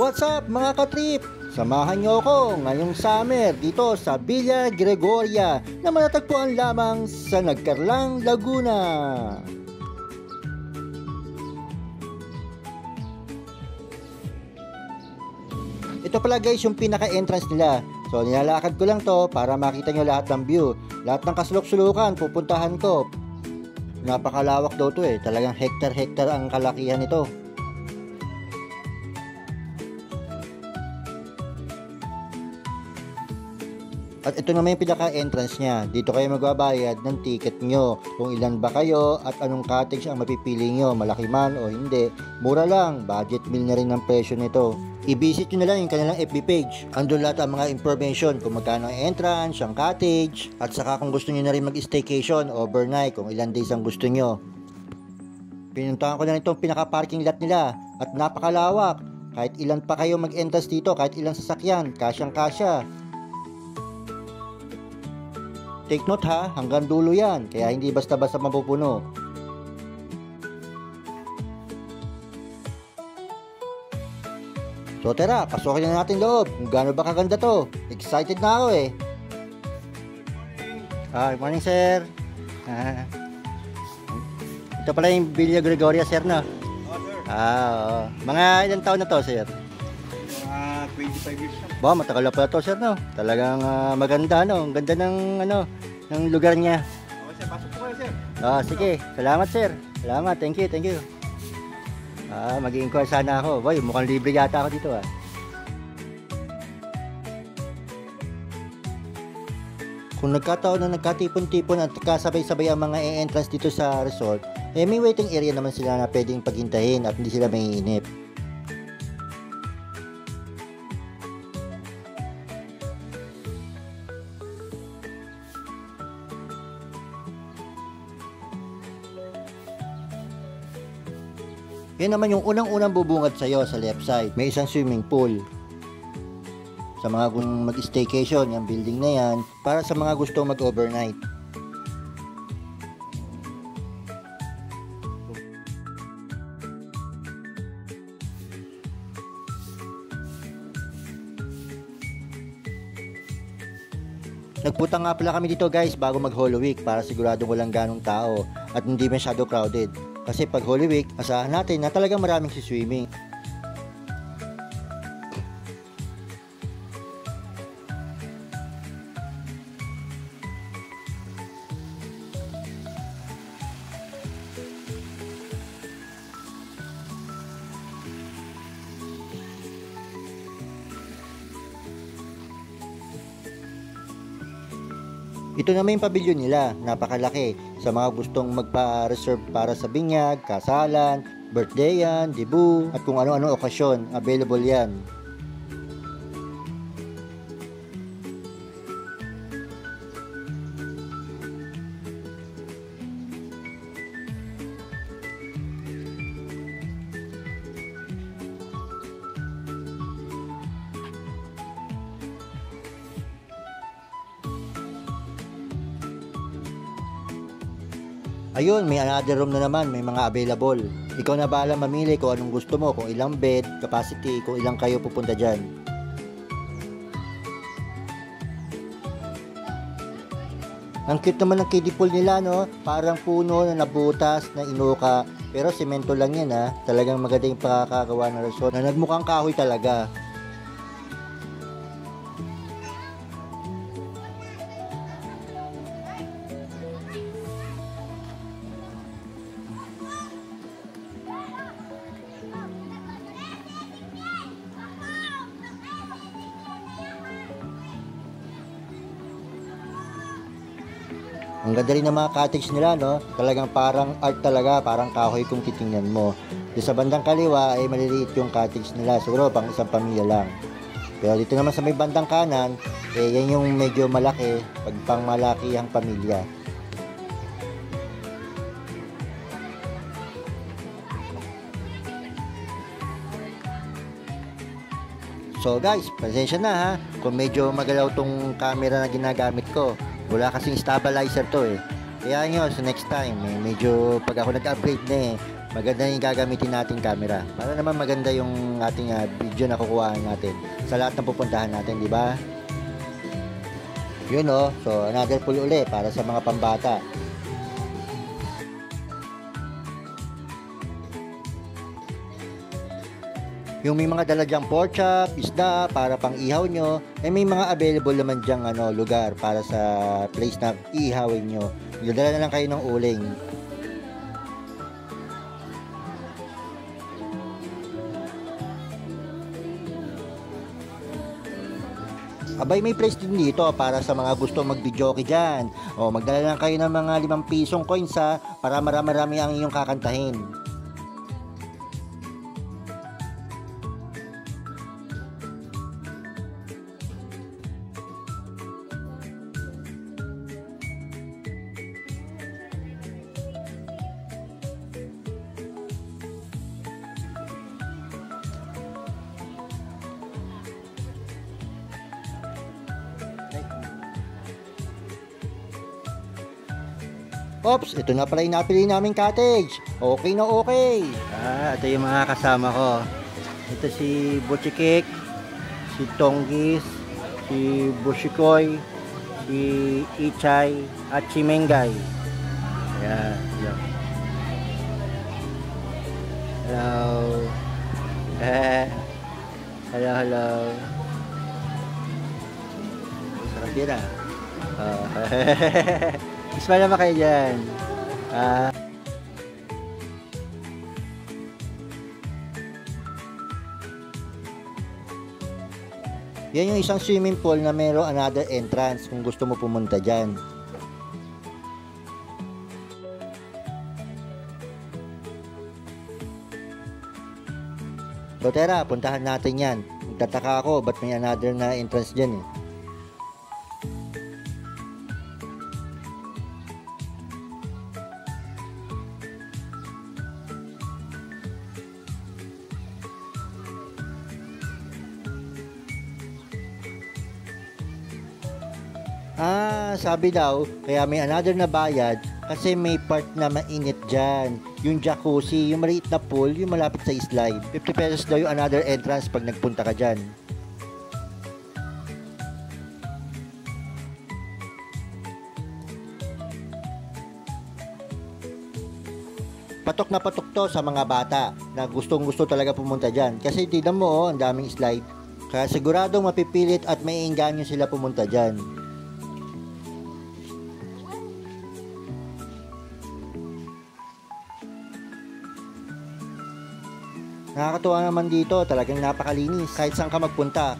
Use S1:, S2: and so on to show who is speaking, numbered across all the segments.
S1: What's up mga katrip? Samahan niyo ako ngayong summer dito sa Villa Gregoria na matatagpuan lamang sa Nagcarlang, Laguna. Ito pala guys yung pinaka-entrance nila. So nilalakad ko lang to para makita nyo lahat ng view. Lahat ng kasulok-sulukan pupuntahan ko. Napakalawak daw to talagang hektar-hektar ang kalakihan nito. At ito naman yung pinaka-entrance niya. Dito kayo magbabayad ng ticket nyo. Kung ilan ba kayo at anong cottage ang mapipili nyo. Malaki man o hindi. Mura lang. Budget meal na rin ang presyo nito. I-visit nyo na lang yung kanilang FB page. Andun lahat ang mga information kung magkano ang entrance, ang cottage. At saka kung gusto nyo na rin mag-staycation overnight kung ilan days ang gusto nyo. Pinuntahan ko na rin itong pinaka-parking lot nila. At napakalawak. Kahit ilan pa kayo mag-entrance dito, kahit ilang sasakyan, kasyang-kasya. Take note ha, hanggang dulo yan, kaya hindi basta-basta mapupuno. So tara, pasukin na natin loob kung gaano ba kaganda to. Excited na ako Good morning sir. Ito pala yung Villa Gregoria sir no?
S2: Sir.
S1: Oo. Mga ilang taon na to sir?
S2: 25 years na.
S1: Ba, matagal na pala to sir no? Talagang maganda no? Ang ganda ng ng lugar niya.
S2: Okay sir, pasok po kayo sir.
S1: Sige. Salamat sir. Salamat. Thank you. Mag-i-inquire sana ako. Boy, mukhang libre yata ako dito Kung nagkataon na nagkatipon-tipon at kasabay-sabay ang mga e-entrance dito sa resort, may waiting area naman sila na pwedeng paghintahin at hindi sila maiinip. Yan naman yung unang-unang bubungad sa'yo sa left side. May isang swimming pool. Sa mga kung mag-staycation, yung building na yan, para sa mga gusto mag-overnight. Nagpunta nga pala kami dito guys bago mag Holy Week para siguradong walang ganong tao at hindi masyado crowded. Kasi pag Holy Week, asahan natin na talagang maraming siswimming. Ito naman yung pavilion nila, napakalaki. Sa mga gustong magpa-reserve para sa binyag, kasalan, birthdayan, debut, at kung ano-ano okasyon, available yan. Ayun, may another room na naman, may mga available. Ikaw na bahala mamili kung anong gusto mo, kung ilang bed, capacity, kung ilang kayo pupunta dyan. Ang cute naman ng kiddie pool nila, no? Parang puno na nabutas, na inuka. Pero semento lang yan, Talagang maganda yung pakakagawa ng resort na nagmukhang kahoy talaga. Ang ganda rin ng mga cottage nila, no? Talagang parang art talaga, parang kahoy kung titingnan mo. Dito sa bandang kaliwa ay maliliit yung cottage nila, siguro pang isang pamilya lang. Pero dito naman sa may bandang kanan, yan yung medyo malaki, pag pang malaki ang pamilya. So guys, pasensya na kung medyo magalaw tong camera na ginagamit ko. Wala kasing stabilizer to Kaya nyo, so next time, medyo pag ako nag-upgrade na maganda yung gagamitin nating camera. Para naman maganda yung ating video na kukuhaan natin sa lahat ng pupuntahan natin, di ba? Yun oh, so another pool uli para sa mga pambata. Yung may mga dala dyang pork chop, isda para pang ihaw nyo, may mga available naman dyang lugar para sa place na iihawin nyo. Dala na lang kayo ng uling. Abay, may place din dito para sa mga gusto mag-videoke dyan. O, magdala lang kayo ng mga 5 pisong coins para marami-rami ang iyong kakantahin. Ops, ito na pala yung napili naming cottage. Okay na okay. Ito yung mga kasama ko. Ito si Butchikik, si Tonggis, si Bushikoy, si Ichay, at si Mengay. Ayan, yun. Hello. Hello, hello. Sarap din Ismile naman kayo dyan. Yan yung isang swimming pool na mayroong another entrance kung gusto mo pumunta dyan. So tara, puntahan natin yan. Magtataka ako, ba't may another na entrance dyan eh. Sabi daw, kaya may another na bayad kasi may part na mainit dyan. Yung jacuzzi, yung maliit na pool, yung malapit sa slide. 50 pesos daw yung another entrance pag nagpunta ka dyan. Patok na patok to sa mga bata na gustong gusto talaga pumunta dyan. Kasi tignan mo, ang daming slide. Kaya siguradong mapipilit at maiinganyo sila pumunta dyan. Nakakatuwa naman dito, talagang napakalinis kahit saan ka magpunta.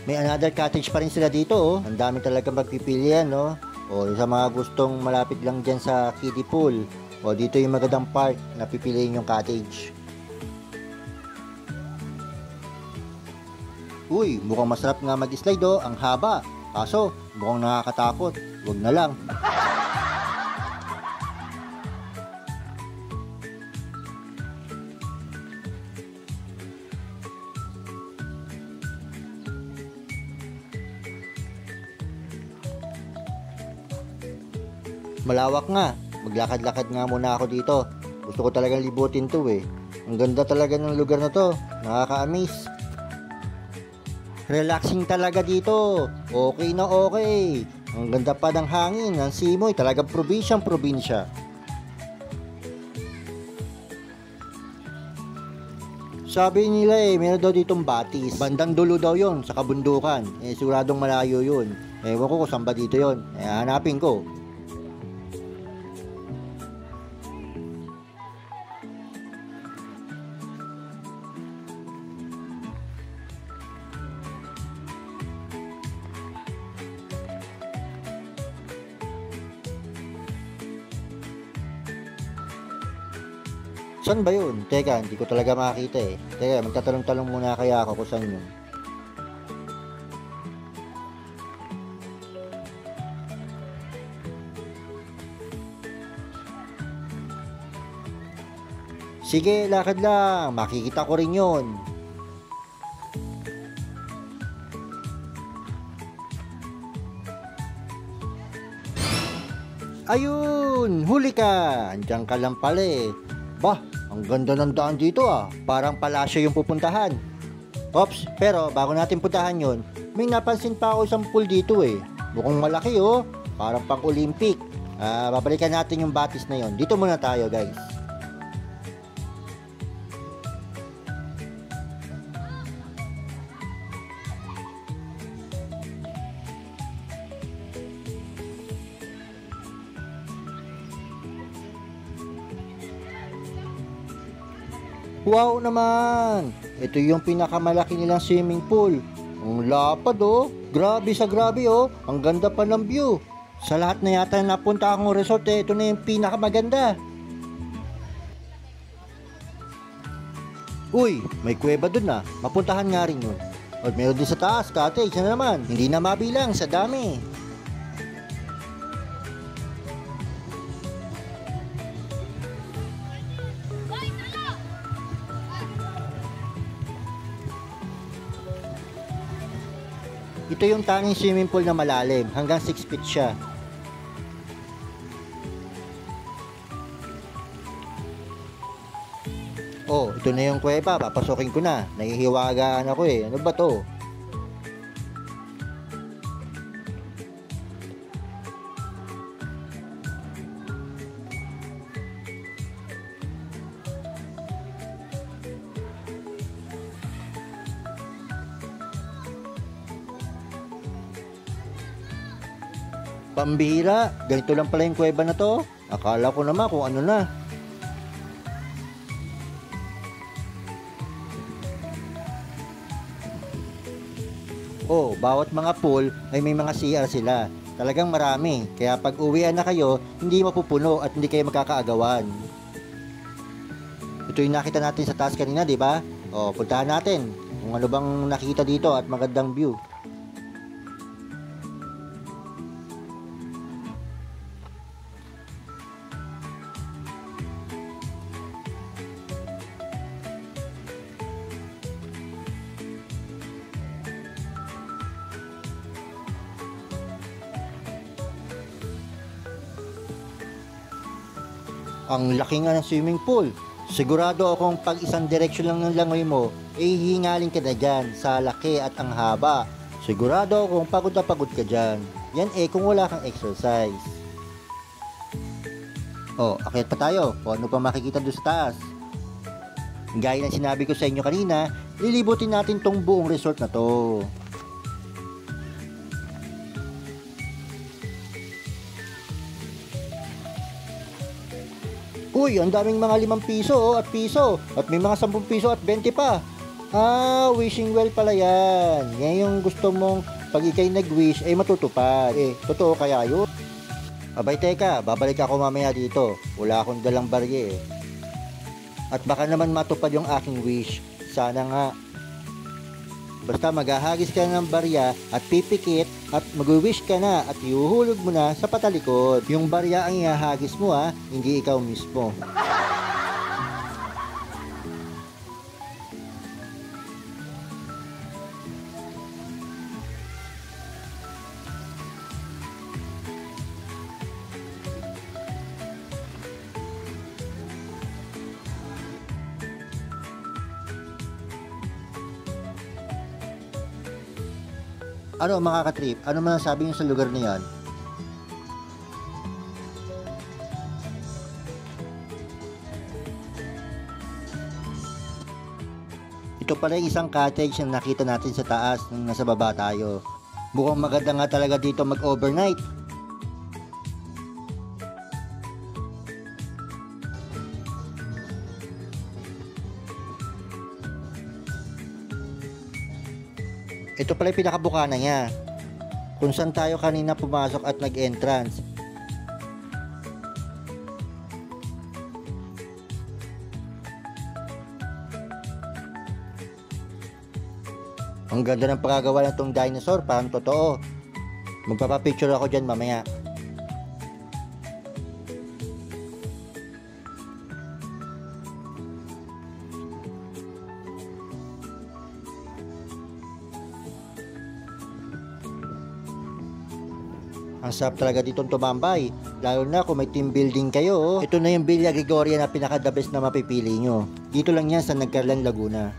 S1: May another cottage pa rin sila dito oh. Ang dami talaga magpipilian no. O sa mga gustong malapit lang dyan sa kiddie pool. O dito yung magandang park na pipiliin yung cottage. Uy, mukhang masarap nga mag-slide oh, ang haba. Kaso, mukhang nakakatakot. Huwag na lang. Malawak nga. Maglakad-lakad nga muna ako dito. Gusto ko talagang libutin to eh. Ang ganda talaga ng lugar na to. Nakaka-amaze. Relaxing talaga dito. Okay na okay. Ang ganda pa ng hangin, ng simoy. Talagang probinsyang-probinsya. Sabi nila meron daw ditong batis. Bandang dulo daw yon sa kabundukan. Siguradong malayo yun. Ewan ko kung saan ba dito yon. Hanapin ko. Saan ba yun? Teka, hindi ko talaga makakita eh. Teka, magtatanong-talong muna kaya ako kung saan yun. Sige, lakad lang. Makikita ko rin yun. Ayun, huli ka. Andiyan ka lang pala eh. Bah, ang ganda ng daan dito ah. Parang palasyo yung pupuntahan. Ops, pero bago natin puntahan yun, may napansin pa ako isang pool dito eh. Mukhang malaki oh. Parang pang Olympic. Babalikan natin yung batis na yon. Dito muna tayo guys. Wow naman! Ito yung pinakamalaki nilang swimming pool. Ang lapad oh. Grabe sa grabe oh. Ang ganda pa ng view. Sa lahat na yata napunta akong resort eh, ito na yung pinakamaganda. Uy, may kuweba dun ah. Mapuntahan nga rin yun. At meron din sa taas, cottage na naman. Hindi na mabilang sa dami. Ito yung tanging swimming pool na malalim, hanggang 6 feet siya. Oh, ito na yung kuweba, papasokin ko na. Nahihiwagaan ako eh. Ano ba to? Pambihira, ganito lang pala yung kuweba na to. Akala ko naman kung ano na. Oh, bawat mga pool ay may mga CR sila. Talagang marami. Kaya pag uwian na kayo, hindi mapupuno at hindi kayo magkakaagawan. Ito yung nakita natin sa taas kanina, di ba? Oh, puntahan natin kung ano bang nakita dito at magandang view. Ang laki nga ng swimming pool. Sigurado akong pag isang direksyon lang ng langoy mo, hihingalin ka na dyan sa laki at ang haba. Sigurado akong pagod na pagod ka dyan. Yan eh kung wala kang exercise. Oh, akyat pa tayo. O ano pa makikita doon sa taas? Gaya ng sinabi ko sa inyo kanina, lilibutin natin tong buong resort na to. Uy, ang daming mga 5 piso at piso. At may mga 10 piso at 20 pa. Wishing well pala yan. Yan yung gusto mong pag ikay nag-wish ay matutupad. Eh, totoo kaya yun? Abay teka, babalik ako mamaya dito. Wala akong dalang barye eh. At baka naman matupad yung aking wish. Sana nga. Basta maghahagis ka ng barya at pipikit at mag-wish ka na at ihuhulog mo na sa patalikod. Yung barya ang ihahagis mo hindi ikaw mismo. Ano mga katrip? Ano man sabi niyo sa lugar na yan? Ito pala yung isang cottage na nakita natin sa taas nung nasa baba tayo. Mukhang maganda nga talaga dito mag-overnight. Ito pala yung pinakabukana niya. Kung saan tayo kanina pumasok at nag-entrance. Ang ganda ng pagkagawa ng tong dinosaur, parang totoo. Magpapapicture ako dyan mamaya. Ang sarap talaga ditong tumambay, lalo na kung may team building kayo. Oh. Ito na yung Villa Gregoria na pinaka-the best na mapipili nyo. Dito lang yan sa Nagcarlan, Laguna.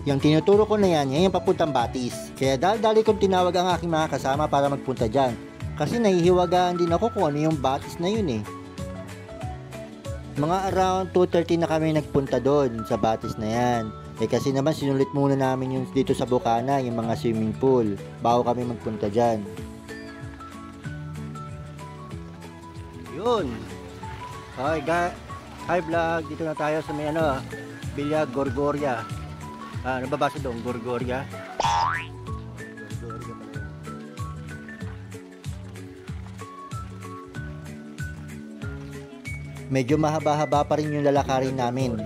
S1: Yung tinuturo ko na yan yung papuntang Batis. Kaya dali kong tinawag ang aking mga kasama para magpunta dyan. Kasi nahihiwagaan din ako kung ano yung Batis na yun eh. Mga around 2:30 na kami nagpunta doon sa Batis na yan. Kasi naman sinulit muna namin yung dito sa Bukana, yung mga swimming pool, bago kami magpunta dyan. Yun. Hi vlog, dito na tayo sa may Villa Gregoria. Nababasa doon, Gregoria. Gregoria pala yun. Medyo mahaba-haba pa rin yung lalakarin namin.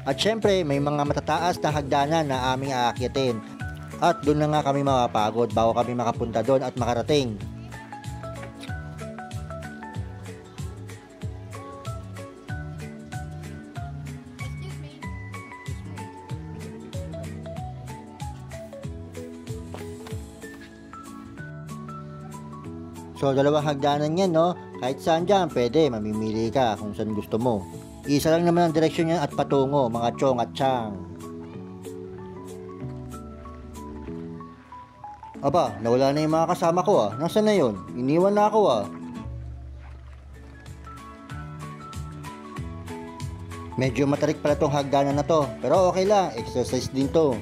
S1: At syempre, may mga matataas na hagdanan na aming aakyatin. At doon na nga kami mapapagod bago kami makapunta doon at makarating. So, dalawang hagdanan yan, no? Kahit saan dyan, pwede, mamimili ka kung saan gusto mo. Isa lang naman ang direksyon niya at patungo, mga chong at chang. Aba, nawala na yung mga kasama ko Nasaan na yun? Iniwan na ako Medyo matarik pala tong hagdanan na to, pero okay lang, exercise din to.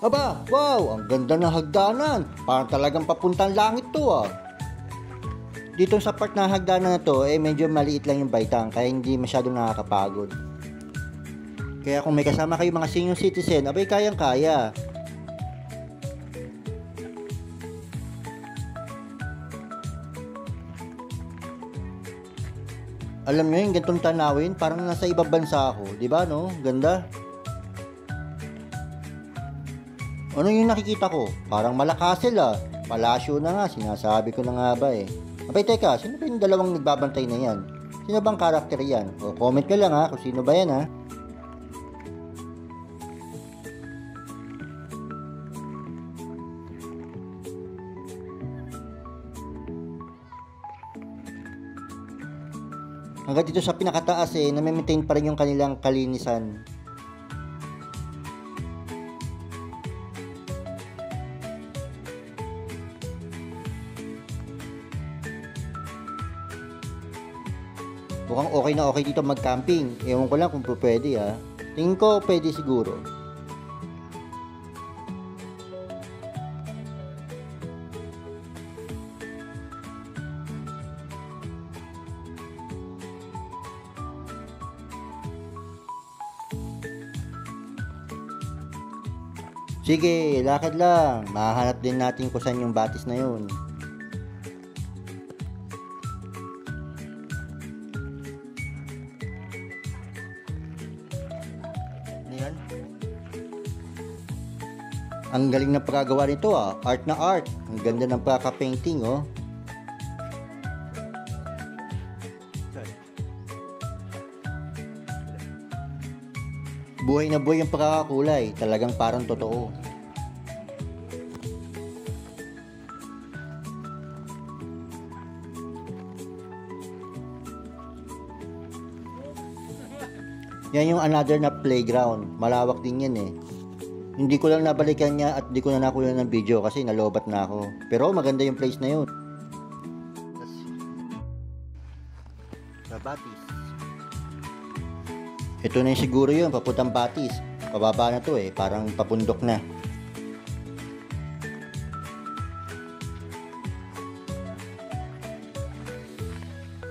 S1: Aba, wow, ang ganda ng hagdanan. Parang talagang papuntang langit to Dito sa part na hagdanan na to, medyo maliit lang yung baitang, kaya hindi masyadong nakakapagod. Kaya kung may kasama kayo mga senior citizen, abay kayang-kaya. Alam nyo yung gantong tanawin, parang nasa ibang bansa ako, di ba no? Ganda. Ano yung nakikita ko? Parang Malacasel Palasyo na nga, sinasabi ko na nga ba Abay teka, sino ba yung dalawang nagbabantay na yan? Sino bang karakter yan? O comment ka lang kung sino ba yan Hanggang dito sa pinakataas na-maintain pa rin yung kanilang kalinisan. Mukhang okay na okay dito mag-camping. Ewan ko lang kung pwede Tingin ko pwede siguro. Sige, lakad lang. Mahahanap din natin kung saan yung Batis na yun. Ang galing ng pagkagawa nito art na art. Ang ganda ng pagka-painting Buhay na buhay ang pagkakakulay, talagang parang totoo. Yan yung another na playground, malawak din yan Hindi ko lang nabalikan niya at di ko na nakuha ng video kasi nalobat na ako. Pero maganda yung place na yun. Sa Batis. Ito na yung siguro yun, papuntang Batis. Pababa na to parang papundok na.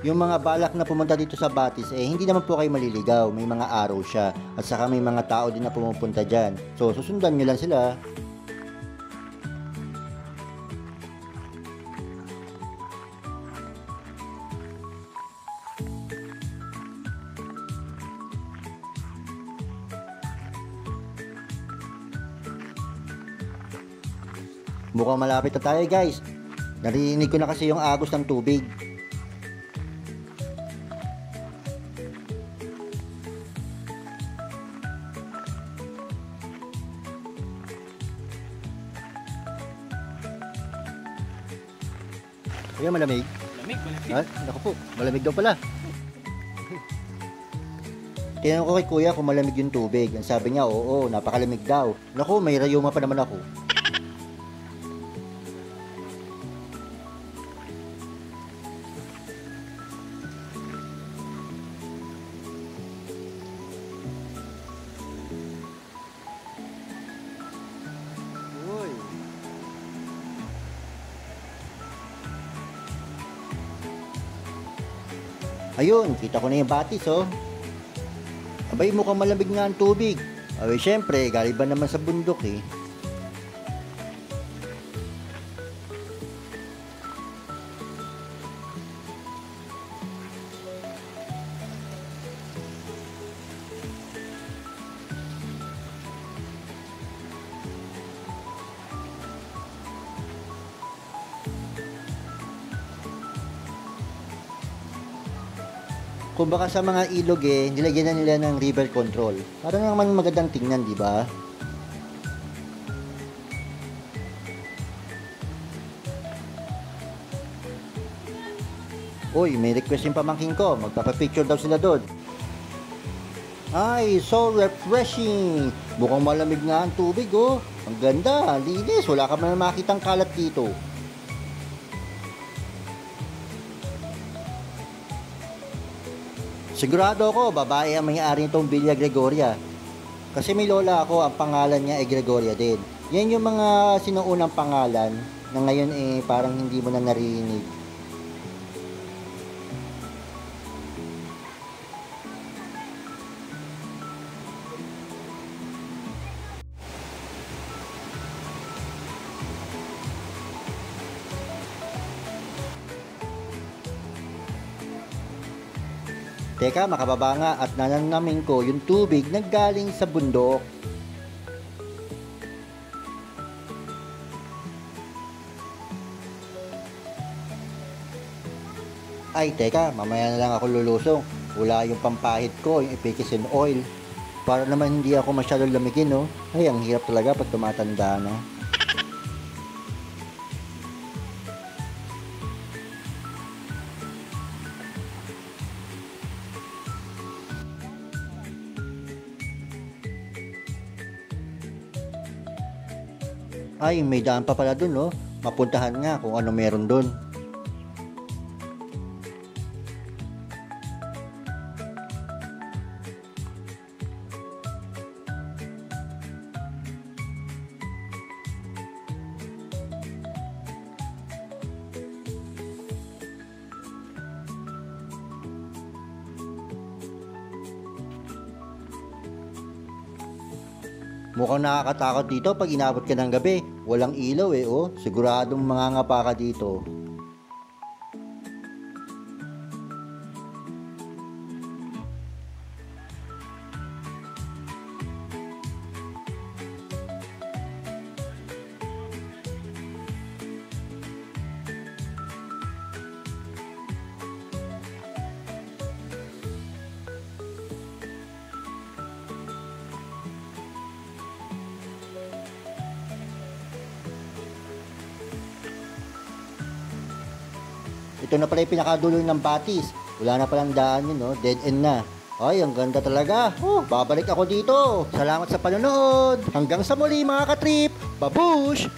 S1: Yung mga balak na pumunta dito sa Batis, hindi naman po kayo maliligaw. May mga araw siya. At saka may mga tao din na pumupunta dyan. So, susundan nyo lang sila. Mukhang malapit na tayo guys. Narinig ko na kasi yung agos ng tubig. Kaya malamig.
S2: Lamig, malamig.
S1: Ha? Naku po, malamig daw pala. Tinanong ko kay kuya kung malamig yung tubig. Ang sabi niya, oo, napakalamig daw. Naku, may rayuma pa naman ako. Uy. Ayun, kita ko na yung batis, oh. Abay, mukhang malamig nga ang tubig. Abay, syempre, galing ba naman sa bundok, eh. Kung baka sa mga ilog nilagyan na nila ng river control. Para naman magandang tingnan, di ba? Uy, may request yung pamangkin ko. Magpapapicture daw sila doon. Ay, so refreshing. Mukhang malamig nga ang tubig, oh. Ang ganda, linis. Wala ka man makitang kalat dito. Sigurado ako, babae ang may-ari nitong Villa Gregoria. Kasi may lola ako, ang pangalan niya ay Gregoria din. Yan yung mga sinuunang pangalan na ngayon parang hindi mo na narinig. Teka, makababa nga at nananamin ko yung tubig na galing sa bundok. Ay, teka, mamaya na lang ako lulusong. Wala yung pampahid ko, yung epikisin oil. Para naman hindi ako masyadong lamigin, no? Ay, ang hirap talaga pag tumatanda na. Ay, may daan pa pala dun, no? Mapuntahan nga kung ano meron dun. Mukhang nakakatakot dito pag inabot ka ng gabi. Walang ilaw oh. Siguradong mangangapa ka dito. Ito na pala yung pinakadulo ng batis. Wala na palang daan yun, no? Dead end na. Ay, ang ganda talaga. Oh, babalik ako dito. Salamat sa panonood. Hanggang sa muli mga katrip. Babush!